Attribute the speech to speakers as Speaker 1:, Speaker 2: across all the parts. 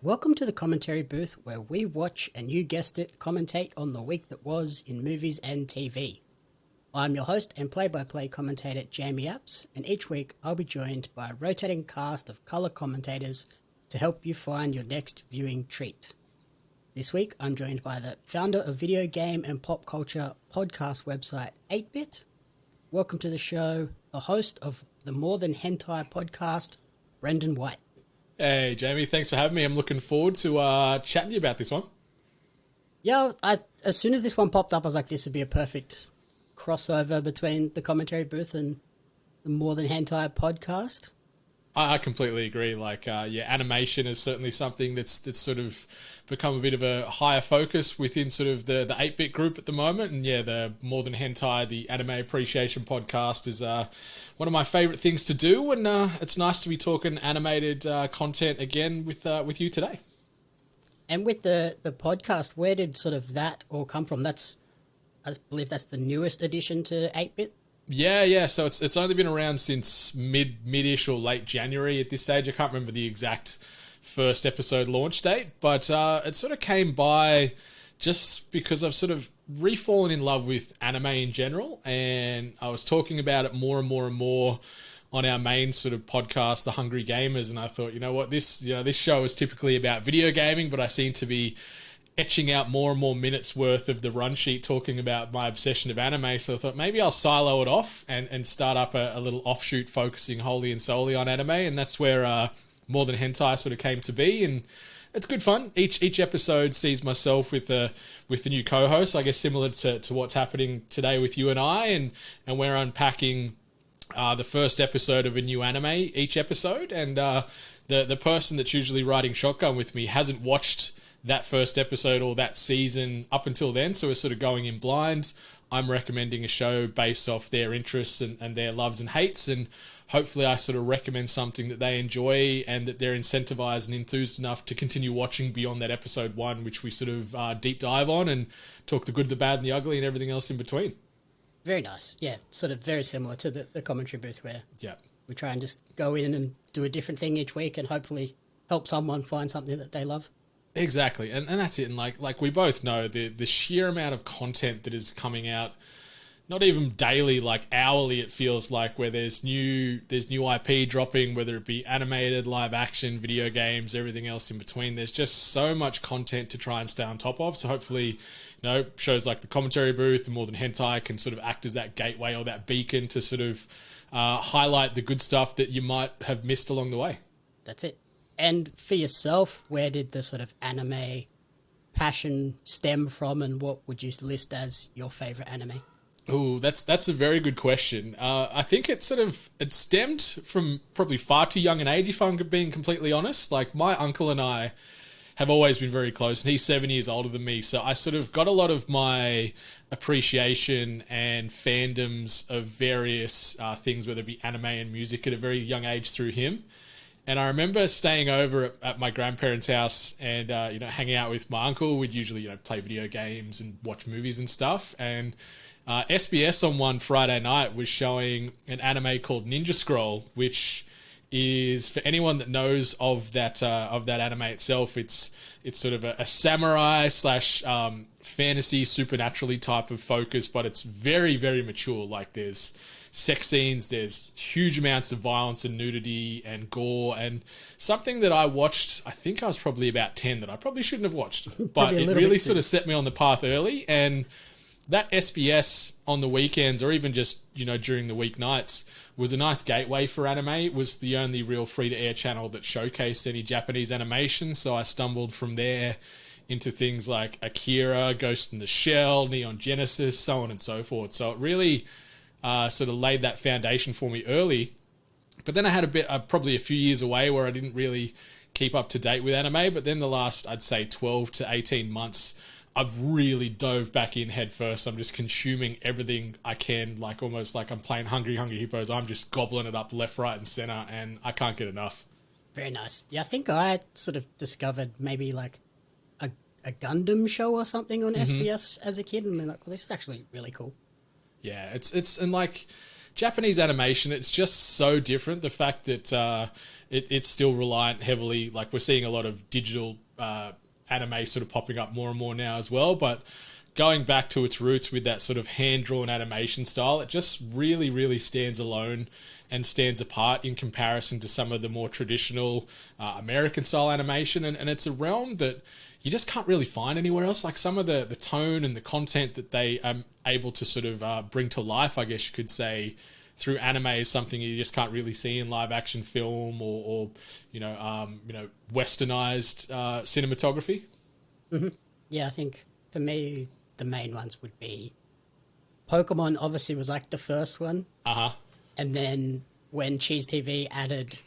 Speaker 1: Welcome to the commentary booth where we watch and you guessed it, commentate on the week that was in movies and TV. I'm your host and play-by-play commentator Jamie Apps, and each week I'll be joined by a rotating cast of colour commentators to help you find your next viewing treat. This week I'm joined by the founder of video game and pop culture podcast website ATEBIT. Welcome to the show, the host of the Then Hentai podcast, Brendan White.
Speaker 2: Hey, Jamie, thanks for having me. I'm looking forward to chatting to you about this one.
Speaker 1: Yeah, as soon as this one popped up, I was like, this would be a perfect crossover between the commentary booth and the Then Hentai podcast.
Speaker 2: I completely agree. Animation is certainly something that's sort of become a bit of a higher focus within sort of the 8-bit group at the moment. And yeah, the Then Hentai, the anime appreciation podcast is one of my favorite things to do. And it's nice to be talking animated content again with you today.
Speaker 1: And with the podcast, where did sort of that all come from? I believe that's the newest addition to 8-bit.
Speaker 2: Yeah. So it's only been around since mid-ish or late January at this stage. I can't remember the exact first episode launch date, but it sort of came by just because I've sort of re-fallen in love with anime in general, and I was talking about it more and more on our main sort of podcast, The Hungry Gamers, and I thought, you know what, this show is typically about video gaming, but I seem to be etching out more and more minutes worth of the run sheet talking about my obsession of anime. So I thought maybe I'll silo it off and start up a little offshoot focusing wholly and solely on anime. And that's where Then Hentai sort of came to be. And it's good fun. Each episode sees myself with the new co-host, I guess similar to what's happening today with you and I. And we're unpacking the first episode of a new anime each episode. And the person that's usually riding shotgun with me hasn't watched that first episode or that season up until then, so we're sort of going in blind. I'm recommending a show based off their interests and their loves and hates, and hopefully I sort of recommend something that they enjoy and that they're incentivized and enthused enough to continue watching beyond that episode 1, which we sort of deep dive on and talk the good, the bad, and the ugly and everything else in between.
Speaker 1: Very nice. Yeah, sort of very similar to the commentary booth where we try and just go in and do a different thing each week and hopefully help someone find something that they love.
Speaker 2: Exactly, and that's it. And like we both know, the sheer amount of content that is coming out, not even daily, like hourly, it feels like, where there's new IP dropping, whether it be animated, live action, video games, everything else in between. There's just so much content to try and stay on top of. So hopefully, shows like the commentary booth and Then Hentai can sort of act as that gateway or that beacon to sort of highlight the good stuff that you might have missed along the way.
Speaker 1: That's it. And for yourself, where did the sort of anime passion stem from, and what would you list as your favorite anime?
Speaker 2: Oh, that's a very good question. I think it stemmed from probably far too young an age, if I'm being completely honest. Like, my uncle and I have always been very close, and he's 7 years older than me, so I sort of got a lot of my appreciation and fandoms of various things, whether it be anime and music, at a very young age through him. And I remember staying over at my grandparents' house and, hanging out with my uncle. We'd usually, play video games and watch movies and stuff. And SBS on one Friday night was showing an anime called Ninja Scroll, which is, for anyone that knows of that anime itself, it's sort of a samurai / fantasy supernaturally type of focus, but it's very, very mature. Like, there's sex scenes, there's huge amounts of violence and nudity and gore, and something that I watched, I think I was probably about 10, that I probably shouldn't have watched, but it really sort of set me on the path early. And that SBS on the weekends, or even just, during the weeknights, was a nice gateway for anime. It was the only real free-to-air channel that showcased any Japanese animation, so I stumbled from there into things like Akira, Ghost in the Shell, Neon Genesis, so on and so forth. So it really sort of laid that foundation for me early. But then I had probably a few years away where I didn't really keep up to date with anime. But then the last, I'd say 12 to 18 months, I've really dove back in head first. I'm just consuming everything I can, like almost like I'm playing Hungry Hippos. I'm just gobbling it up left, right, and center, and I can't get enough.
Speaker 1: Very nice. Yeah, I think I sort of discovered maybe like a Gundam show or something on SBS as a kid, and I'm like, well, this is actually really cool.
Speaker 2: Yeah, it's and like, Japanese animation, it's just so different. The fact that it's still reliant heavily, like we're seeing a lot of digital anime sort of popping up more and more now as well, but going back to its roots with that sort of hand-drawn animation style, it just really, really stands alone and stands apart in comparison to some of the more traditional American-style animation, and it's a realm that you just can't really find anywhere else. Like some of the tone and the content that they are able to sort of bring to life, I guess you could say, through anime is something you just can't really see in live-action film or westernized cinematography.
Speaker 1: Mm-hmm. Yeah, I think for me, the main ones would be Pokemon. Obviously, was like the first one. And then when Cheese TV added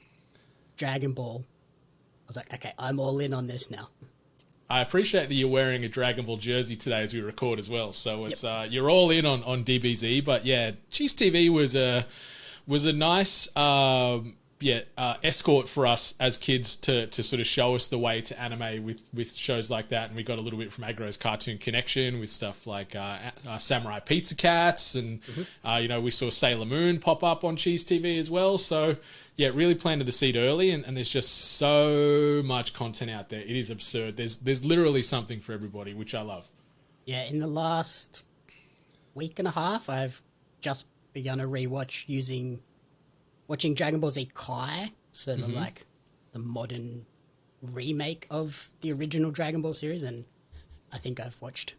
Speaker 1: Dragon Ball, I was like, okay, I'm all in on this now.
Speaker 2: I appreciate that you're wearing a Dragon Ball jersey today as we record as well. So it's you're all in on DBZ. But yeah, Cheese TV was a nice escort for us as kids to sort of show us the way to anime with shows like that. And we got a little bit from Agro's Cartoon Connection with stuff like Samurai Pizza Cats, and we saw Sailor Moon pop up on Cheese TV as well. So yeah, it really planted the seed early, and there's just so much content out there. It is absurd. There's literally something for everybody, which I love. Yeah,
Speaker 1: in the last week and a half, I've just begun a rewatch watching Dragon Ball Z Kai, so the modern remake of the original Dragon Ball series, and I think I've watched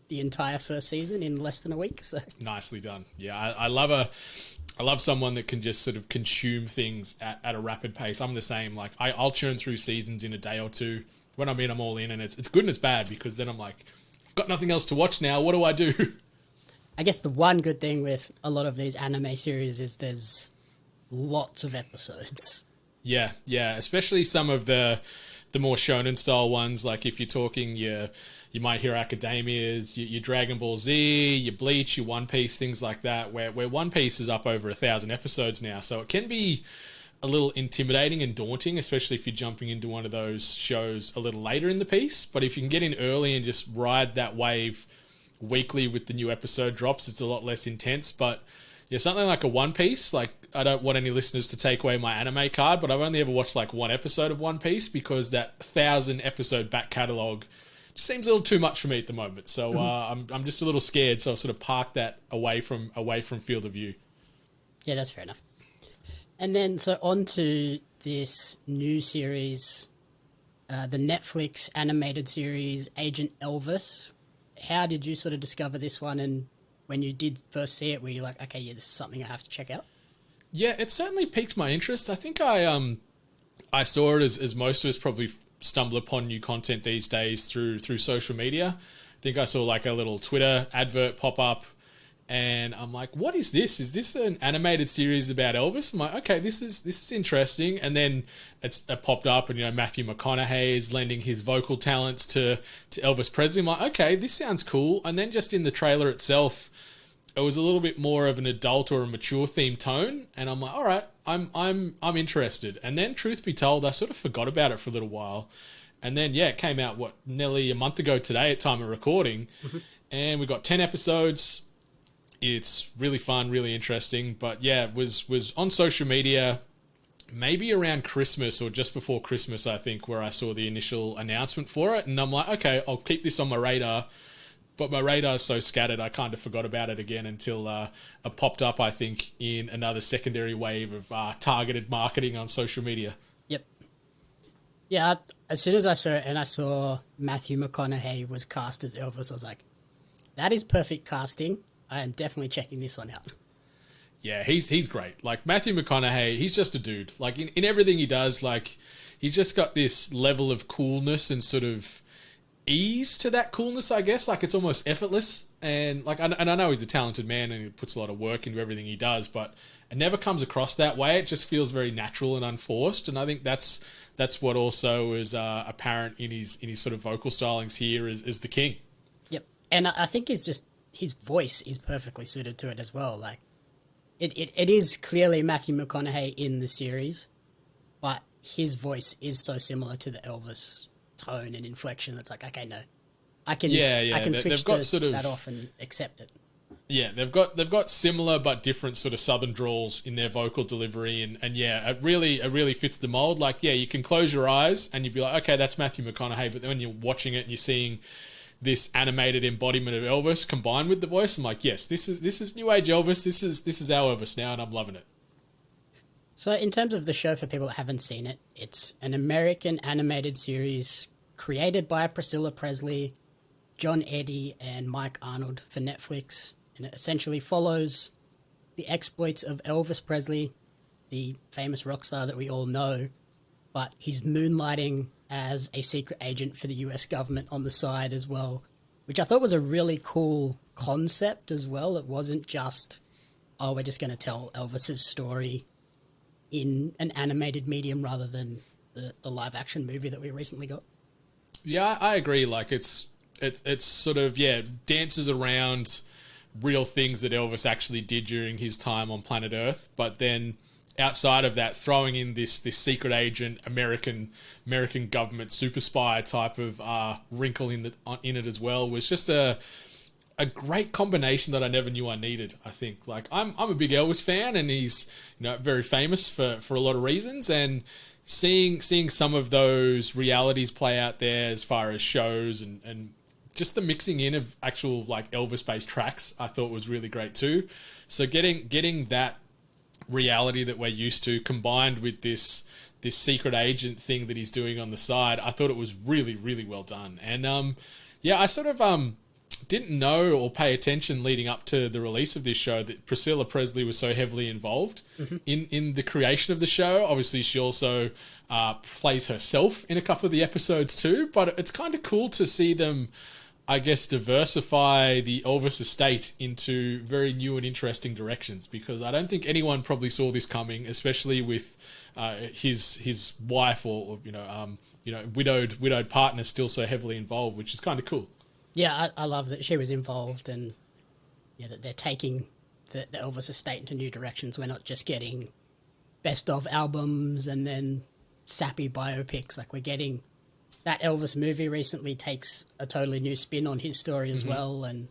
Speaker 1: the entire first season in less than a week. So
Speaker 2: nicely done. Yeah, I love someone that can just sort of consume things at a rapid pace. I'm the same. Like I'll churn through seasons in a day or two. When I'm in, I'm all in, and it's good and it's bad, because then I'm like, I've got nothing else to watch now. What do I do?
Speaker 1: I guess the one good thing with a lot of these anime series is there's lots of episodes.
Speaker 2: Yeah, especially some of the more shonen style ones. Like if you're talking your My Hero Academias, your Dragon Ball Z, your Bleach, your One Piece, things like that, where One Piece is up over 1,000 episodes now. So it can be a little intimidating and daunting, especially if you're jumping into one of those shows a little later in the piece. But if you can get in early and just ride that wave weekly with the new episode drops, it's a lot less intense. But yeah, something like a One Piece, like I don't want any listeners to take away my anime card, but I've only ever watched like one episode of One Piece because that 1,000 episode back catalogue just seems a little too much for me at the moment. So I'm just a little scared. So I've sort of parked that away from field of view.
Speaker 1: Yeah, that's fair enough. And then so on to this new series, the Netflix animated series Agent Elvis. How did you sort of discover this one, and when you did first see it, were you like, okay, yeah, this is something I have to check out?
Speaker 2: Yeah, it certainly piqued my interest. I think I saw it as most of us probably stumble upon new content these days through social media. I think I saw like a little Twitter advert pop up, and I'm like, what is this? Is this an animated series about Elvis? I'm like, okay, this is interesting. And then it popped up, and Matthew McConaughey is lending his vocal talents to Elvis Presley. I'm like, okay, this sounds cool. And then just in the trailer itself, it was a little bit more of an adult or a mature themed tone, and I'm like, all right, I'm interested. And then, truth be told, I sort of forgot about it for a little while, and then it came out nearly a month ago today at time of recording, and we got 10 episodes. It's really fun, really interesting, but yeah, it was on social media maybe around Christmas or just before Christmas, I think, where I saw the initial announcement for it, and I'm like, okay, I'll keep this on my radar. But my radar is so scattered, I kind of forgot about it again until it popped up, I think, in another secondary wave of targeted marketing on social media.
Speaker 1: Yep. Yeah, as soon as I saw it and I saw Matthew McConaughey was cast as Elvis, I was like, that is perfect casting. I am definitely checking this one out.
Speaker 2: Yeah, he's great. Like, Matthew McConaughey, he's just a dude. Like, in everything he does, like, he's just got this level of coolness and sort of ease to that coolness, I guess. Like, it's almost effortless, and like, and I know he's a talented man and he puts a lot of work into everything he does, but it never comes across that way. It just feels very natural and unforced, and I think that's what also is apparent in his sort of vocal stylings here is the king.
Speaker 1: Yep, and I think it's just his voice is perfectly suited to it as well. Like, it is clearly Matthew McConaughey in the series, but his voice is so similar to the Elvis tone and inflection. That's like, okay, no, I can switch that off and accept it.
Speaker 2: Yeah, they've got similar but different sort of southern drawls in their vocal delivery, and yeah, it really fits the mold. Like, yeah, you can close your eyes and you'd be like, okay, that's Matthew McConaughey, but then when you're watching it and you're seeing this animated embodiment of Elvis combined with the voice, I'm like, yes, this is new age Elvis. This is our Elvis now, and I'm loving it.
Speaker 1: So in terms of the show, for people that haven't seen it, it's an American animated series created by Priscilla Presley, John Eddy, and Mike Arnold for Netflix. And it essentially follows the exploits of Elvis Presley, the famous rock star that we all know, but he's moonlighting as a secret agent for the US government on the side as well, which I thought was a really cool concept as well. It wasn't just, oh, we're just going to tell Elvis's story in an animated medium rather than the live action movie that we recently got.
Speaker 2: Yeah, I agree. Like, it's sort of, yeah, dances around real things that Elvis actually did during his time on planet Earth, but then outside of that, throwing in this secret agent, American government super spy type of wrinkle in it as well was just a great combination that I never knew I needed. I think, like, I'm a big Elvis fan, and he's, you know, very famous for a lot of reasons, and seeing some of those realities play out there as far as shows and just the mixing in of actual, like, Elvis-based tracks, I thought was really great too. So getting that reality that we're used to combined with this secret agent thing that he's doing on the side, I thought it was really, really well done. And yeah, I sort of didn't know or pay attention leading up to the release of this show that Priscilla Presley was so heavily involved in the creation of the show. Obviously, she also plays herself in a couple of the episodes too, but it's kind of cool to see them, I guess, diversify the Elvis estate into very new and interesting directions, because I don't think anyone probably saw this coming, especially with his wife or widowed partner still so heavily involved, which is kind of cool.
Speaker 1: Yeah, I love that she was involved, and yeah, that they're taking the Elvis estate into new directions. We're not just getting best of albums and then sappy biopics. Like, we're getting that Elvis movie recently takes a totally new spin on his story as well, and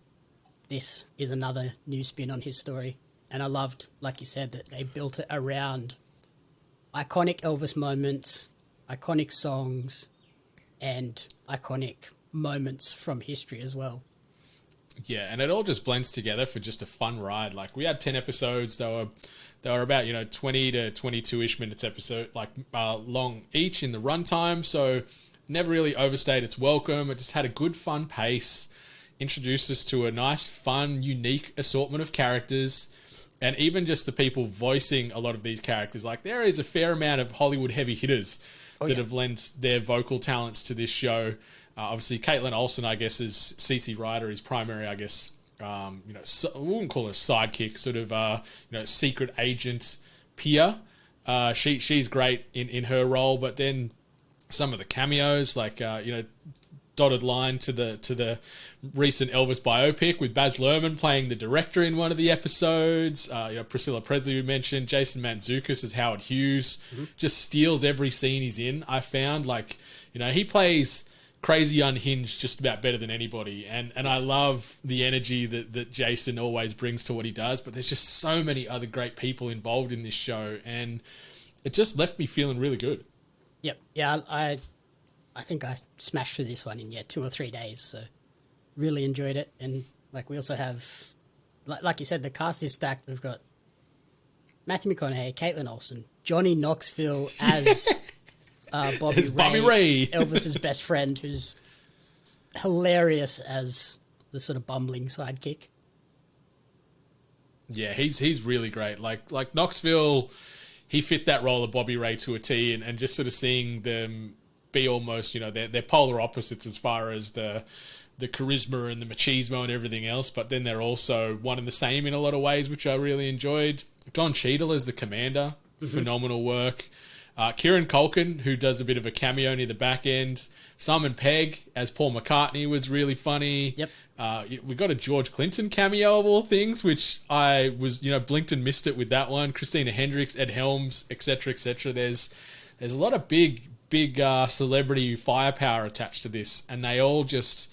Speaker 1: this is another new spin on his story. And I loved, like you said, that they built it around iconic Elvis moments, iconic songs, and iconic moments from history as well.
Speaker 2: Yeah, and it all just blends together for just a fun ride. Like, we had 10 episodes. They were about, 20 to 22-ish minutes episode, like, long each in the runtime. So never really overstayed its welcome. It just had a good, fun pace, introduced us to a nice, fun, unique assortment of characters, and even just the people voicing a lot of these characters. Like, there is a fair amount of Hollywood heavy hitters that have lent their vocal talents to this show. Obviously, Caitlin Olsen, I guess, is CC Ryder, his primary, I guess, we wouldn't call her sidekick, sort of, secret agent peer. She's great in her role, but then some of the cameos, like, dotted line to the recent Elvis biopic with Baz Luhrmann playing the director in one of the episodes. Priscilla Presley, we mentioned. Jason Mantzoukas as Howard Hughes. Just steals every scene he's in, I found. Like, he plays crazy unhinged just about better than anybody. And I love the energy that Jason always brings to what he does. But there's just so many other great people involved in this show. And it just left me feeling really good.
Speaker 1: Yep. Yeah, I think I smashed through this one in 2 or 3 days. So really enjoyed it. And like, we also have, like you said, the cast is stacked. We've got Matthew McConaughey, Caitlin Olsen, Johnny Knoxville as Bobby Ray, Elvis's best friend, who's hilarious as the sort of bumbling sidekick.
Speaker 2: Yeah, he's really great. Like Knoxville, he fit that role of Bobby Ray to a T, and just sort of seeing them be almost, they're polar opposites as far as the charisma and the machismo and everything else, but then they're also one and the same in a lot of ways, which I really enjoyed. Don Cheadle as the commander, phenomenal work. Kieran Culkin, who does a bit of a cameo near the back end. Simon Pegg as Paul McCartney was really funny. Yep. We got a George Clinton cameo of all things, which I was, blinked and missed it with that one. Christina Hendricks, Ed Helms, etc., etc. There's a lot of big celebrity firepower attached to this, and they all just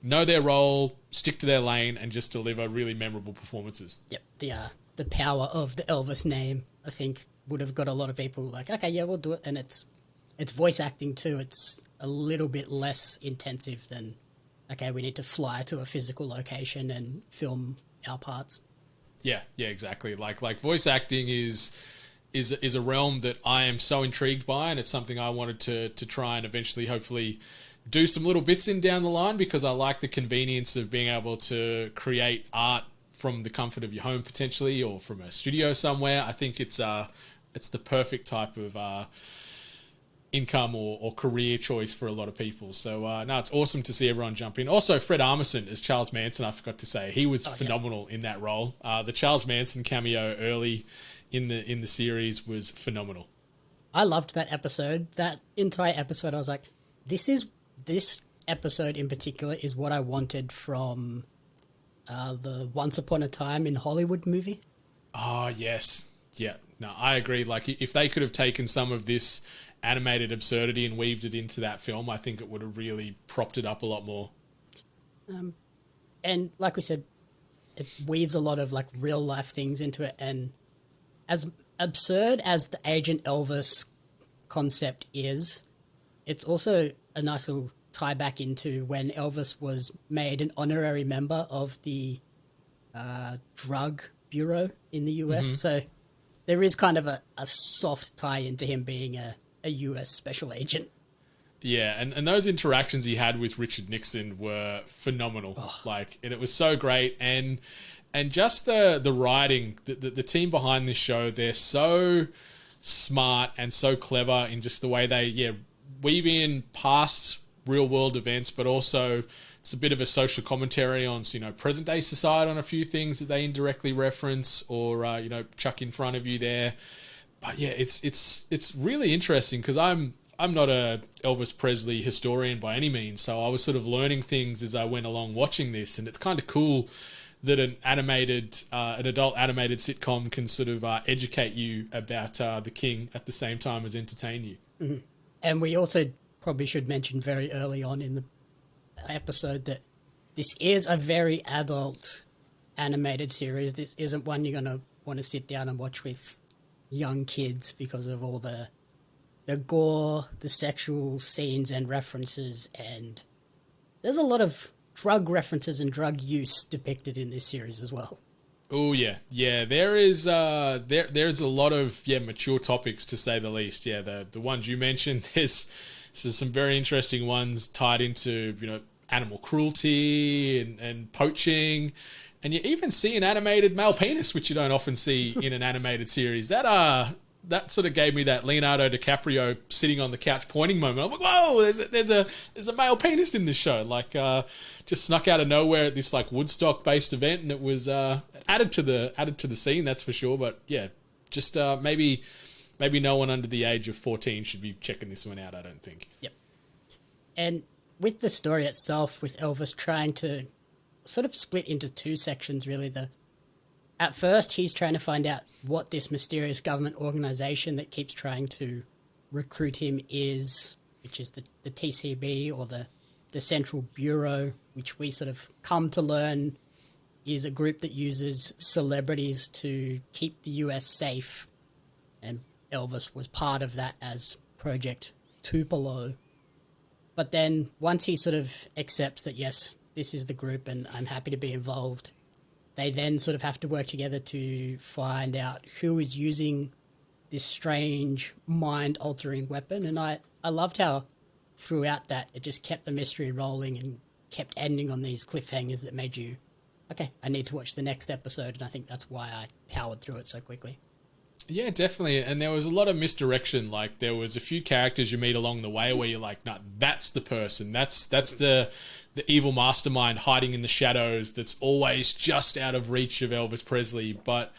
Speaker 2: know their role stick to their lane and just deliver really memorable performances.
Speaker 1: Yep, the power of the Elvis name, I think, would have got a lot of people like, okay, yeah, we'll do it. And it's voice acting too. It's a little bit less intensive than, okay, we need to fly to a physical location and film our parts.
Speaker 2: Yeah, exactly. Like voice acting is a realm that I am so intrigued by, and it's something I wanted to try and eventually, hopefully, do some little bits in down the line, because I like the convenience of being able to create art from the comfort of your home potentially, or from a studio somewhere. I think it's the perfect type of income or career choice for a lot of people. So no, it's awesome to see everyone jump in. Also, Fred Armisen as Charles Manson, I forgot to say, he was phenomenal in that role. The Charles Manson cameo early in the series was phenomenal.
Speaker 1: I loved that episode. That entire episode, I was like, this episode in particular is what I wanted from the Once Upon a Time in Hollywood movie.
Speaker 2: Oh, yes. Yeah. No, I agree. Like, if they could have taken some of this animated absurdity and weaved it into that film, I think it would have really propped it up a lot more.
Speaker 1: And like we said, it weaves a lot of like real life things into it. And as absurd as the Agent Elvis concept is, it's also a nice little tie back into when Elvis was made an honorary member of the drug bureau in the US. So there is kind of a soft tie into him being a US special agent.
Speaker 2: Yeah, and those interactions he had with Richard Nixon were phenomenal. Like, and it was so great. And just the writing, the team behind this show, they're so smart and so clever in just the way they weave in past real world events, but also it's a bit of a social commentary on, present day society on a few things that they indirectly reference or chuck in front of you there. But yeah, it's really interesting, because I'm not a Elvis Presley historian by any means, so I was sort of learning things as I went along watching this, and it's kind of cool that an adult animated sitcom can sort of educate you about the king at the same time as entertain you.
Speaker 1: Mm-hmm. And we also probably should mention very early on in the episode that this is a very adult animated series. This isn't one you're going to want to sit down and watch with young kids because of all the gore, the sexual scenes and references, and there's a lot of drug references and drug use depicted in this series as well.
Speaker 2: Oh yeah. There is there's a lot of mature topics, to say the least. Yeah, the ones you mentioned, there's some very interesting ones tied into animal cruelty and poaching, and you even see an animated male penis, which you don't often see in an animated series. That sort of gave me that Leonardo DiCaprio sitting on the couch pointing moment. I'm like, whoa, there's a male penis in this show. Like, just snuck out of nowhere at this like Woodstock based event, and it was added to the scene, that's for sure. But yeah, just maybe no one under the age of 14 should be checking this one out, I don't think.
Speaker 1: Yep. And with the story itself, with Elvis trying to sort of split into two sections, really. At first, he's trying to find out what this mysterious government organization that keeps trying to recruit him is, which is the TCB, or the Central Bureau, which we sort of come to learn is a group that uses celebrities to keep the US safe. And Elvis was part of that as Project Tupelo. But then once he sort of accepts that, yes, this is the group and I'm happy to be involved, they then sort of have to work together to find out who is using this strange mind-altering weapon. And I loved how throughout that it just kept the mystery rolling and kept ending on these cliffhangers that made you, okay, I need to watch the next episode. And I think that's why I powered through it so quickly.
Speaker 2: Yeah, definitely. And there was a lot of misdirection. Like, there was a few characters you meet along the way where you're like, no, that's the person. That's the evil mastermind hiding in the shadows that's always just out of reach of Elvis Presley. But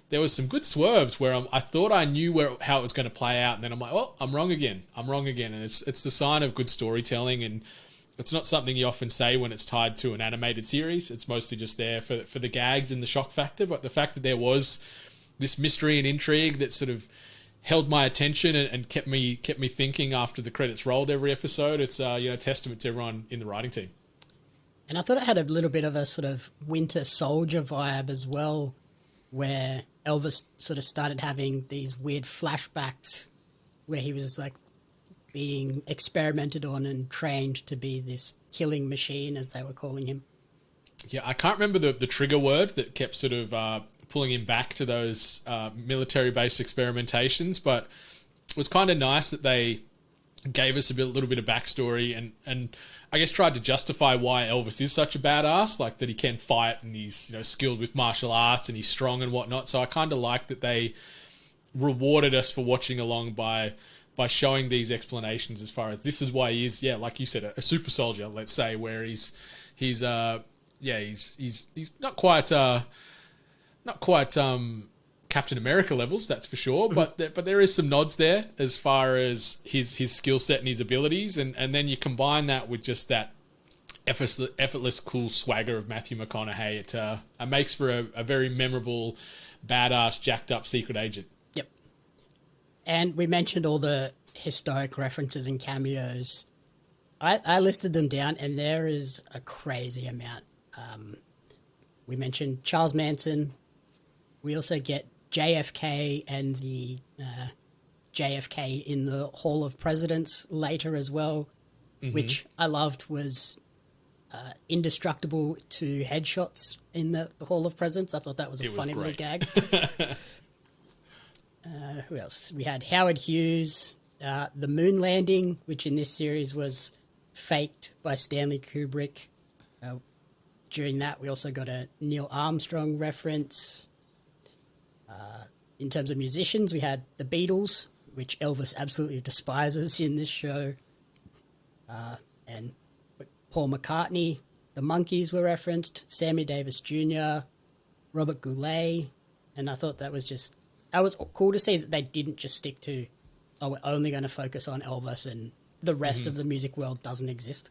Speaker 2: there was some good swerves where I thought I knew how it was going to play out. And then I'm like, well, I'm wrong again. And it's the sign of good storytelling. And it's not something you often say when it's tied to an animated series. It's mostly just there for the gags and the shock factor. But the fact that there was this mystery and intrigue that sort of held my attention and kept me thinking after the credits rolled every episode, it's testament to everyone in the writing team.
Speaker 1: And I thought it had a little bit of a sort of Winter Soldier vibe as well, where Elvis sort of started having these weird flashbacks where he was like being experimented on and trained to be this killing machine, as they were calling him.
Speaker 2: Yeah, I can't remember the trigger word that kept sort of pulling him back to those military-based experimentations, but it was kind of nice that they gave us little bit of backstory and I guess tried to justify why Elvis is such a badass, like that he can fight and he's skilled with martial arts and he's strong and whatnot. So I kind of like that they rewarded us for watching along by showing these explanations as far as this is why he is, like you said, a super soldier, let's say, where he's not quite Captain America levels, that's for sure, but there is some nods there as far as his skill set and his abilities, and then you combine that with just that effortless cool swagger of Matthew McConaughey. It makes for a very memorable, badass, jacked up secret agent.
Speaker 1: Yep. And we mentioned all the historic references and cameos. I listed them down, and there is a crazy amount. We mentioned Charles Manson. We also get JFK and the JFK in the Hall of Presidents later as well, which I loved was indestructible to headshots in the Hall of Presidents. I thought that was a funny little gag. Who else? We had Howard Hughes, the moon landing, which in this series was faked by Stanley Kubrick. During that, we also got a Neil Armstrong reference. In terms of musicians, we had the Beatles, which Elvis absolutely despises in this show. And Paul McCartney, the Monkees were referenced, Sammy Davis Jr., Robert Goulet. And I thought that was cool to see that they didn't just stick to, we're only going to focus on Elvis and the rest of the music world doesn't exist.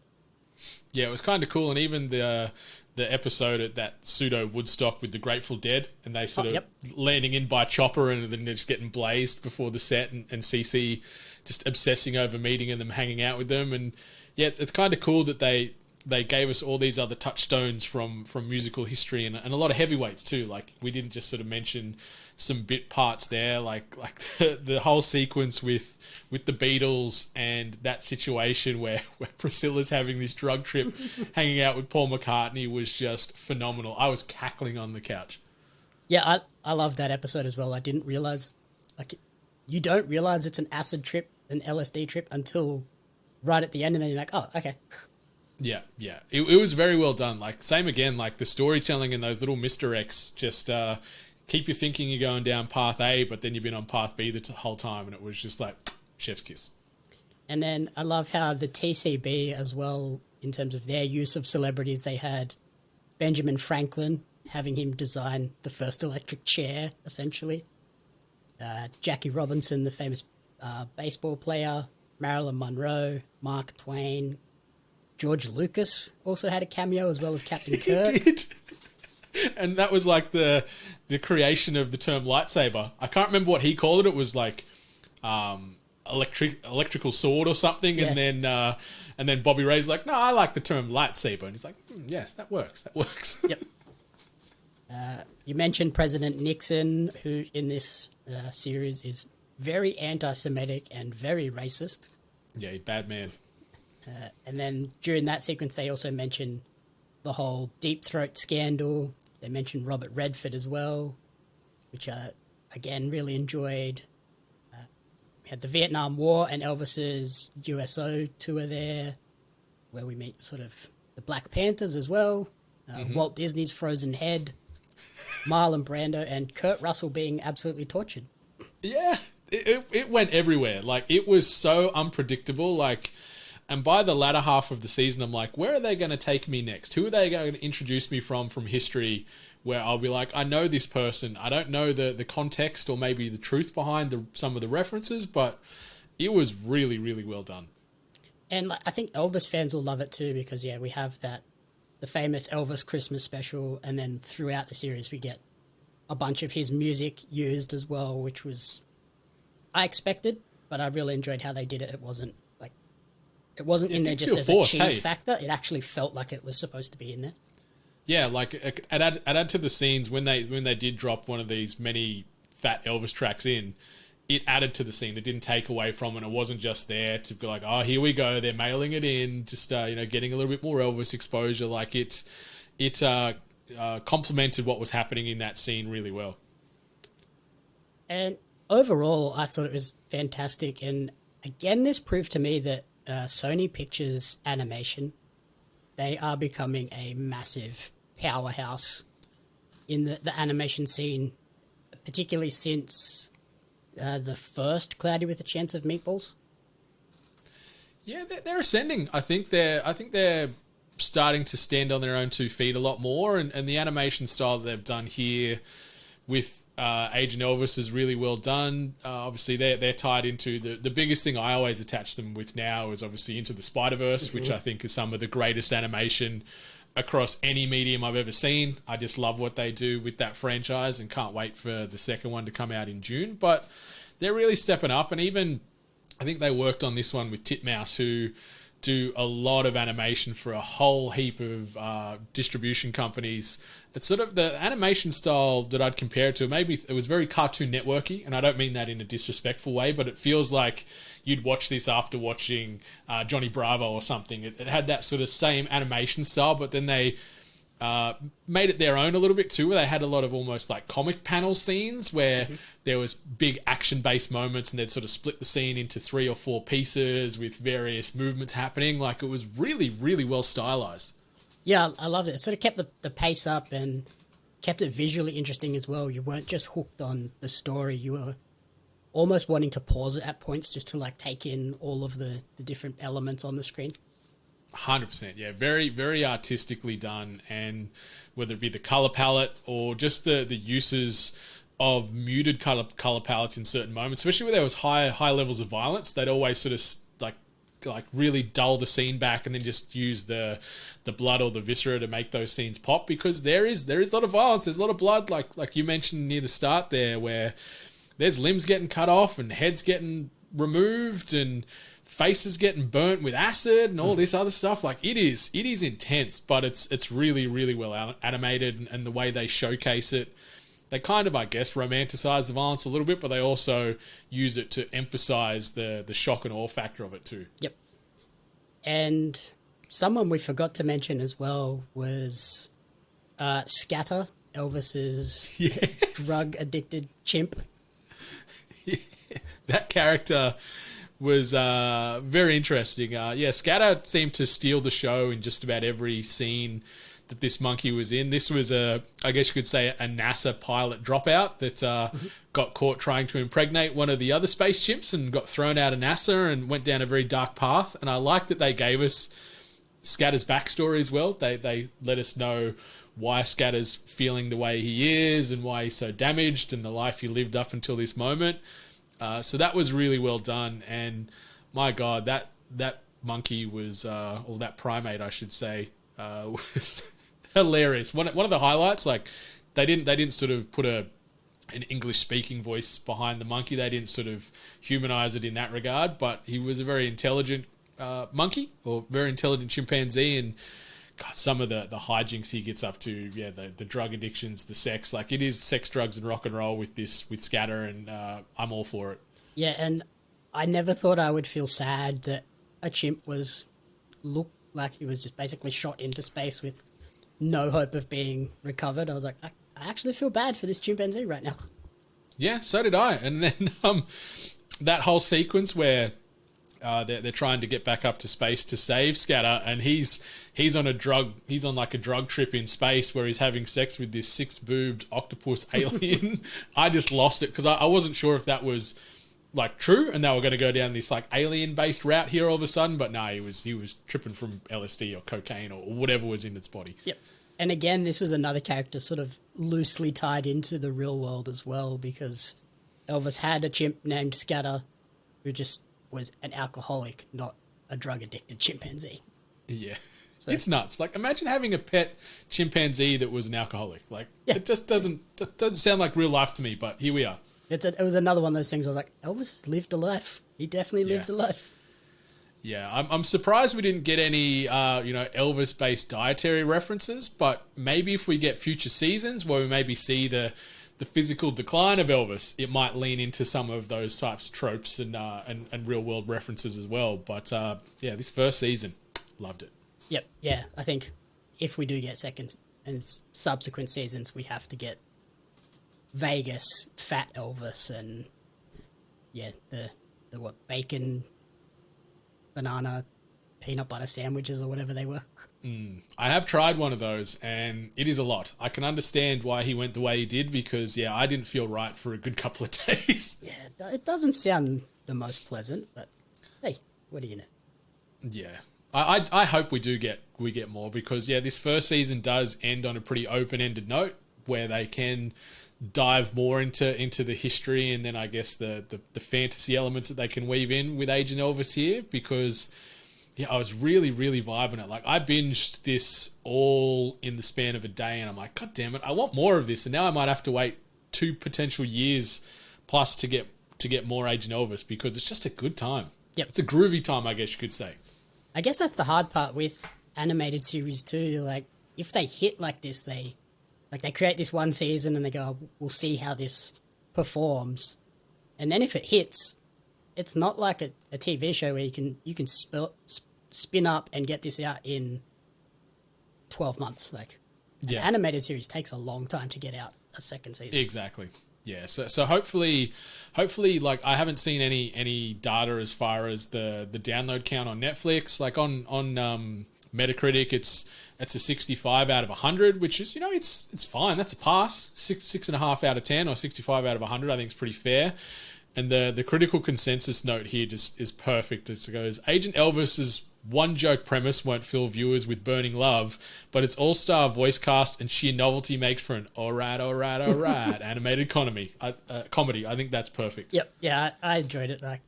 Speaker 2: Yeah, it was kind of cool. And even the episode at that pseudo Woodstock with the Grateful Dead, and they sort of landing in by chopper and then they're just getting blazed before the set, and CC just obsessing over meeting and them hanging out with them. And yeah, it's kind of cool that they gave us all these other touchstones from musical history and a lot of heavyweights too. Like we didn't just sort of mention some bit parts there, like the whole sequence with the Beatles and that situation where Priscilla's having this drug trip hanging out with Paul McCartney was just phenomenal. I was cackling on the couch.
Speaker 1: Yeah, I love that episode as well. I didn't realize, you don't realize it's an acid trip, an LSD trip, until right at the end, and then you're like, oh, okay.
Speaker 2: Yeah. It was very well done. Like, same again, like the storytelling and those little misdirects just keep you thinking you're going down path A, but then you've been on path B the whole time, and it was just like chef's kiss.
Speaker 1: And then I love how the TCB as well, in terms of their use of celebrities, they had Benjamin Franklin, having him design the first electric chair, essentially. Jackie Robinson, the famous baseball player, Marilyn Monroe, Mark Twain. George Lucas also had a cameo, as well as Captain Kirk.
Speaker 2: He did. And that was like the creation of the term lightsaber. I can't remember what he called it. It was like electrical sword or something. Yes. And then Bobby Ray's like, no, I like the term lightsaber. And he's like, yes, that works.
Speaker 1: Yep. You mentioned President Nixon, who in this series is very anti-Semitic and very racist.
Speaker 2: Yeah, he's a bad man.
Speaker 1: And then during that sequence, they also mentioned the whole Deep Throat scandal. They mentioned Robert Redford as well, which I, again, really enjoyed. We had the Vietnam War and Elvis's USO tour there, where we meet sort of the Black Panthers as well, Walt Disney's Frozen Head, Marlon Brando, and Kurt Russell being absolutely tortured.
Speaker 2: Yeah, it went everywhere. Like, it was so unpredictable, like... And by the latter half of the season, I'm like, where are they going to take me next? Who are they going to introduce me from history where I'll be like, I know this person. I don't know the context or maybe the truth behind some of the references, but it was really, really well done.
Speaker 1: And I think Elvis fans will love it too because, we have the famous Elvis Christmas special, and then throughout the series we get a bunch of his music used as well, which was I expected, but I really enjoyed how they did it. It wasn't It wasn't in there
Speaker 2: did
Speaker 1: just
Speaker 2: feel
Speaker 1: as
Speaker 2: forced,
Speaker 1: a cheese
Speaker 2: hey?
Speaker 1: factor. It actually felt like it was supposed to be in there.
Speaker 2: Yeah, like it add to the scenes when they did drop one of these many fat Elvis tracks in. It added to the scene. It didn't take away from it. It wasn't just there to go like, oh, here we go. They're mailing it in, just getting a little bit more Elvis exposure. Like it complemented what was happening in that scene really well.
Speaker 1: And overall, I thought it was fantastic. And again, this proved to me that Sony Pictures Animation, they are becoming a massive powerhouse in the animation scene, particularly since the first Cloudy with a Chance of Meatballs.
Speaker 2: Yeah, they're ascending. I think they're starting to stand on their own 2 feet a lot more, and the animation style that they've done here with Agent Elvis is really well done. Obviously, they're tied into the biggest thing I always attach them with now is obviously Into the Spider-Verse, which I think is some of the greatest animation across any medium I've ever seen. I just love what they do with that franchise and can't wait for the second one to come out in June. But they're really stepping up, and even I think they worked on this one with Titmouse, who do a lot of animation for a whole heap of distribution companies. It's sort of the animation style that I'd compare it to. Maybe it was very Cartoon Networky, and I don't mean that in a disrespectful way, but it feels like you'd watch this after watching Johnny Bravo or something. It had that sort of same animation style, but then they made it their own a little bit too, where they had a lot of almost like comic panel scenes where there was big action-based moments, and they'd sort of split the scene into 3 or 4 pieces with various movements happening. Like, it was really, really well stylized.
Speaker 1: Yeah, I loved it. It sort of kept the pace up and kept it visually interesting as well. You weren't just hooked on the story. You were almost wanting to pause it at points just to like take in all of the different elements on the screen.
Speaker 2: 100%, yeah. Very, very artistically done, and whether it be the color palette or just the uses of muted color palettes in certain moments, especially where there was high levels of violence, they'd always sort of like really dull the scene back and then just use the blood or the viscera to make those scenes pop, because there is a lot of violence, there's a lot of blood, like you mentioned near the start there, where there's limbs getting cut off and heads getting removed and faces getting burnt with acid and all this other stuff. Like, it is intense, but it's really, really well animated, and the way they showcase it, they kind of, I guess, romanticize the violence a little bit, but they also use it to emphasize the shock and awe factor of it too.
Speaker 1: Yep. And someone we forgot to mention as well was Scatter, Elvis's drug-addicted chimp.
Speaker 2: Yeah, that character was very interesting. Scatter seemed to steal the show in just about every scene that this monkey was in. This was I guess you could say, a NASA pilot dropout that got caught trying to impregnate one of the other space chimps and got thrown out of NASA and went down a very dark path. And I like that they gave us Scatter's backstory as well. They let us know why Scatter's feeling the way he is and why he's so damaged and the life he lived up until this moment. So that was really well done. And my God, that monkey was, or that primate, I should say, was hilarious. One of the highlights, like they didn't sort of put an English speaking voice behind the monkey. They didn't sort of humanize it in that regard, but he was a very intelligent monkey, or very intelligent chimpanzee. And God, some of the hijinks he gets up to, the drug addictions, the sex, like it is sex, drugs, and rock and roll with Scatter, and I'm all for it.
Speaker 1: Yeah, and I never thought I would feel sad that a chimp looked like he was just basically shot into space with no hope of being recovered. I was like, I actually feel bad for this chimpanzee right now.
Speaker 2: Yeah, so did I. And then that whole sequence where they're trying to get back up to space to save Scatter, and he's on a drug trip in space where he's having sex with this 6-boobed octopus alien. I just lost it, because I wasn't sure if that was like true and they were going to go down this like alien based route here all of a sudden, but no, he was tripping from LSD or cocaine or whatever was in its body.
Speaker 1: Yep. And again, this was another character sort of loosely tied into the real world as well, because Elvis had a chimp named Scatter who just was an alcoholic, not a drug-addicted chimpanzee.
Speaker 2: Yeah. So, it's nuts. Like, imagine having a pet chimpanzee that was an alcoholic. Like, It just doesn't sound like real life to me, but here we are. It
Speaker 1: was another one of those things where I was like, Elvis lived a life. He definitely lived a life.
Speaker 2: Yeah, I'm surprised we didn't get any, Elvis-based dietary references. But maybe if we get future seasons where we maybe see the physical decline of Elvis, it might lean into some of those types of tropes and real world references as well. But this first season, loved it.
Speaker 1: Yep. Yeah, I think if we do get second and subsequent seasons, we have to get Vegas, Fat Elvis, and the what, bacon, banana, peanut butter sandwiches or whatever they were.
Speaker 2: I have tried one of those, and it is a lot. I can understand why he went the way he did because, I didn't feel right for a good couple of days.
Speaker 1: Yeah, it doesn't sound the most pleasant, but hey, what do you know?
Speaker 2: Yeah. I hope we get more because, this first season does end on a pretty open-ended note where they can dive more into the history and then I guess the fantasy elements that they can weave in with Agent Elvis here because I was really, really vibing it. Like I binged this all in the span of a day and I'm like, God damn it, I want more of this. And now I might have to wait 2 potential years plus to get more Agent Elvis because it's just a good time.
Speaker 1: Yep.
Speaker 2: It's a groovy time, I guess you could say.
Speaker 1: I guess that's the hard part with animated series too. Like if they hit like this, they create this one season and they go, oh, we'll see how this performs. And then if it hits, it's not like a TV show where you can spin up and get this out in 12 months. Like an animated series takes a long time to get out a second season.
Speaker 2: Exactly. Yeah. So hopefully, like I haven't seen any data as far as the download count on Netflix. Like on Metacritic, it's a 65 out of 100, which is it's fine. That's a pass. 6.5 out of 10 or 65 out of 100. I think is pretty fair. And the critical consensus note here just is perfect. It goes, Agent Elvis's one joke premise won't fill viewers with burning love, but its all-star voice cast and sheer novelty makes for an alright animated comedy. I think that's perfect.
Speaker 1: Yep. Yeah, I enjoyed it. Like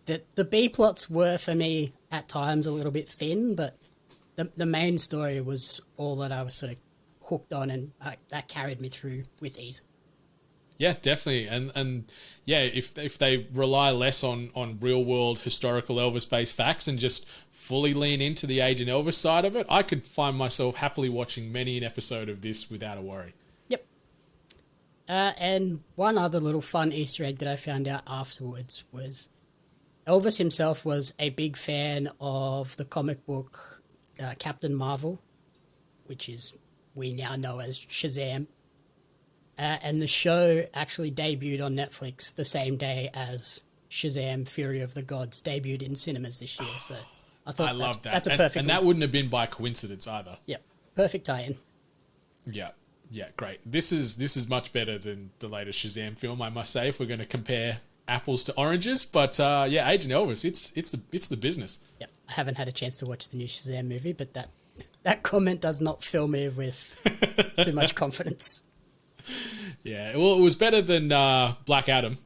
Speaker 1: the B plots were for me at times a little bit thin, but the main story was all that I was sort of hooked on, and that carried me through with ease.
Speaker 2: Yeah, definitely. And if they rely less on real world historical Elvis based facts and just fully lean into the Agent Elvis side of it, I could find myself happily watching many an episode of this without a worry.
Speaker 1: Yep. And one other little fun Easter egg that I found out afterwards was Elvis himself was a big fan of the comic book Captain Marvel, which we now know as Shazam. And the show actually debuted on Netflix the same day as Shazam! Fury of the Gods debuted in cinemas this year. So I thought
Speaker 2: I love that.
Speaker 1: That's a perfect
Speaker 2: and that wouldn't have been by coincidence either.
Speaker 1: Yeah, perfect tie-in.
Speaker 2: Yeah, great. This is much better than the latest Shazam film, I must say, if we're going to compare apples to oranges. But Agent Elvis, it's the business.
Speaker 1: Yeah, I haven't had a chance to watch the new Shazam movie, but that comment does not fill me with too much confidence.
Speaker 2: Yeah, well, it was better than Black Adam,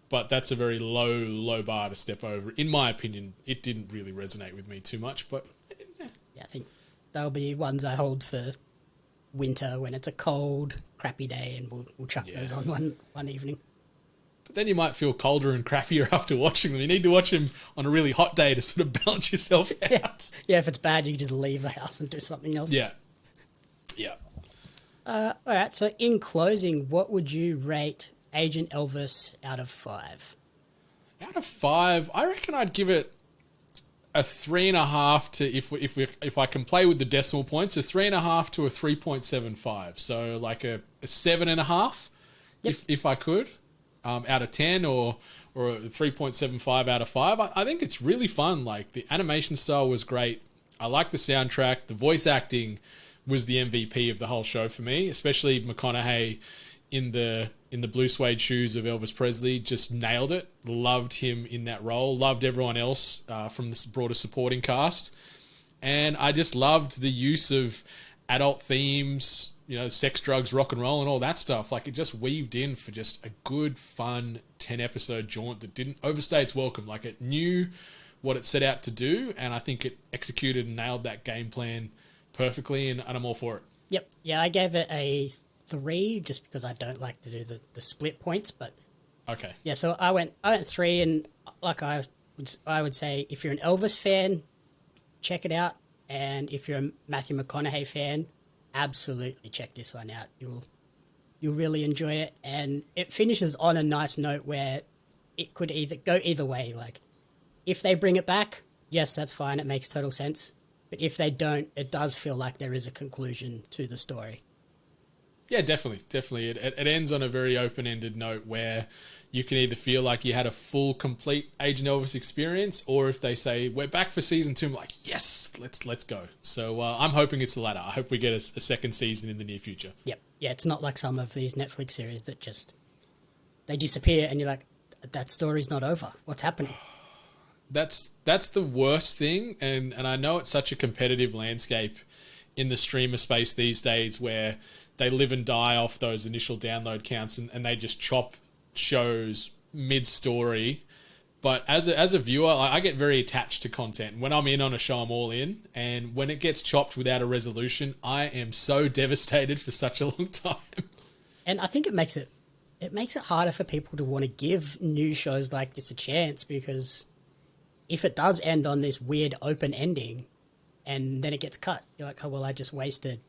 Speaker 2: but that's a very low bar to step over. In my opinion, it didn't really resonate with me too much, but
Speaker 1: yeah, I think they'll be ones I hold for winter when it's a cold, crappy day, and we'll chuck those on one evening.
Speaker 2: But then you might feel colder and crappier after watching them. You need to watch them on a really hot day to sort of balance yourself out.
Speaker 1: Yeah, if it's bad, you can just leave the house and do something else.
Speaker 2: Yeah.
Speaker 1: All right, so in closing, what would you rate Agent Elvis out of 5?
Speaker 2: Out of 5, I reckon I'd give it a 3.5 to, if I can play with the decimal points, a 3.5 to a 3.75. So like a 7.5, if I could, out of 10, or a 3.75 out of 5. I think it's really fun. Like the animation style was great. I like the soundtrack, the voice acting was the MVP of the whole show for me, especially McConaughey in the blue suede shoes of Elvis Presley. Just nailed it. Loved him in that role. Loved everyone else from the broader supporting cast. And I just loved the use of adult themes, sex, drugs, rock and roll and all that stuff. Like it just weaved in for just a good, fun 10-episode jaunt that didn't overstay its welcome. Like it knew what it set out to do, and I think it executed and nailed that game plan perfectly, and I'm all for it. Yep.
Speaker 1: Yeah, I gave it a 3 just because I don't like to do the split points, but
Speaker 2: okay.
Speaker 1: Yeah, so I went 3, and like I I would say if you're an Elvis fan, check it out. And if you're a Matthew McConaughey fan, absolutely check this one out. You'll really enjoy it. And it finishes on a nice note where it could either go either way. Like, if they bring it back, yes, that's fine. It makes total sense. But if they don't, it does feel like there is a conclusion to the story.
Speaker 2: Yeah, definitely. It ends on a very open-ended note where you can either feel like you had a full, complete Agent Elvis experience, or if they say, we're back for season 2, I'm like, yes, let's go. So I'm hoping it's the latter. I hope we get a second season in the near future.
Speaker 1: Yep. Yeah, it's not like some of these Netflix series that just, they disappear and you're like, that story's not over. What's happening?
Speaker 2: That's the worst thing, and I know it's such a competitive landscape in the streamer space these days where they live and die off those initial download counts and they just chop shows mid-story. But as a viewer, I get very attached to content. When I'm in on a show, I'm all in. And when it gets chopped without a resolution, I am so devastated for such a long time.
Speaker 1: And I think it makes it harder for people to want to give new shows like this a chance, because if it does end on this weird open ending and then it gets cut, you're like, oh, well, I just wasted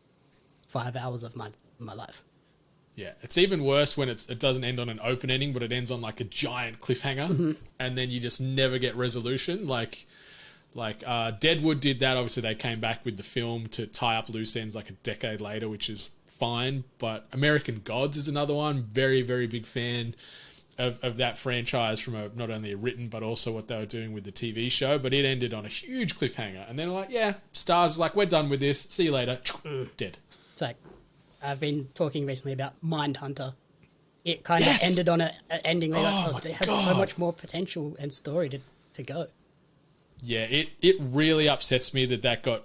Speaker 1: 5 hours of my life.
Speaker 2: Yeah, it's even worse when it doesn't end on an open ending, but it ends on like a giant cliffhanger, and then you just never get resolution. Like Deadwood did that. Obviously, they came back with the film to tie up loose ends like a decade later, which is fine. But American Gods is another one. Very, very big fan of that franchise from not only a written but also what they were doing with the TV show. But it ended on a huge cliffhanger, and then like, yeah, Starz is like, we're done with this. See you later. Dead.
Speaker 1: It's like, I've been talking recently about Mindhunter. It kind of ended on an ending where they had so much more potential and story to go.
Speaker 2: Yeah, it really upsets me that got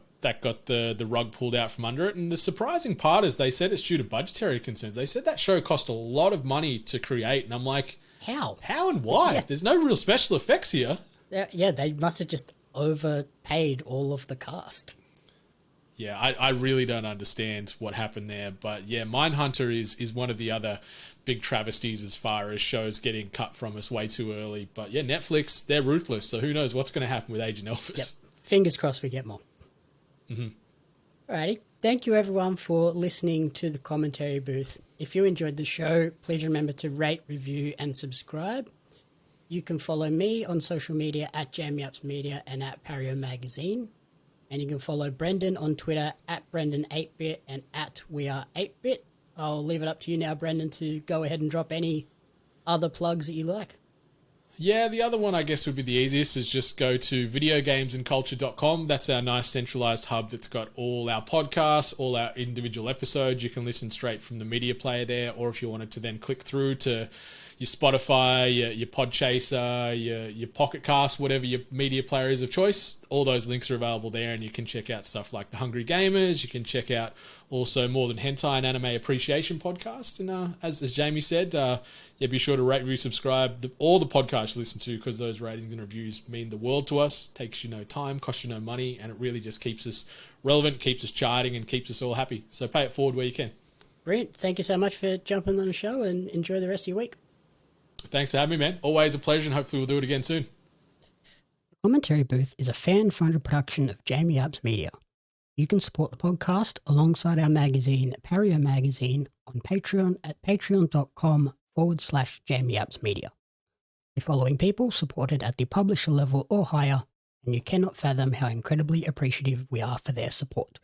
Speaker 2: the rug pulled out from under it. And the surprising part is they said it's due to budgetary concerns. They said that show cost a lot of money to create, and I'm like,
Speaker 1: how
Speaker 2: and why? Yeah. There's no real special effects here.
Speaker 1: Yeah, they must have just overpaid all of the cast.
Speaker 2: Yeah, I really don't understand what happened there. But yeah, Mindhunter is one of the other big travesties as far as shows getting cut from us way too early. But yeah, Netflix, they're ruthless. So who knows what's going to happen with Agent Elvis.
Speaker 1: Yep. Fingers crossed we get more. Alrighty. Thank you everyone for listening to the commentary booth. If you enjoyed the show, please remember to rate, review and subscribe. You can follow me on social media at JamieUpsMedia and at Pario Magazine. And you can follow Brendan on Twitter at Brendan8bit and at WeAre8bit. I'll leave it up to you now, Brendan, to go ahead and drop any other plugs that you like.
Speaker 2: Yeah, the other one I guess would be the easiest is just go to videogamesandculture.com. That's our nice centralized hub that's got all our podcasts, all our individual episodes. You can listen straight from the media player there, or if you wanted to then click through to your Spotify, your Podchaser, your Pocket Cast, whatever your media player is of choice, all those links are available there, and you can check out stuff like The Hungry Gamers. You can check out also More Than Hentai and Anime Appreciation Podcast. And as Jamie said, be sure to rate, review, subscribe, all the podcasts you listen to, because those ratings and reviews mean the world to us. Takes you no time, costs you no money, and it really just keeps us relevant, keeps us charting, and keeps us all happy. So pay it forward where you can.
Speaker 1: Brilliant. Thank you so much for jumping on the show, and enjoy the rest of your week.
Speaker 2: Thanks for having me, man. Always a pleasure, and hopefully we'll do it again soon.
Speaker 1: The Commentary Booth is a fan-funded production of Jamie Apps Media. You can support the podcast alongside our magazine, Pario Magazine, on Patreon at patreon.com/Jamie Apps Media. The following people supported at the publisher level or higher, and you cannot fathom how incredibly appreciative we are for their support.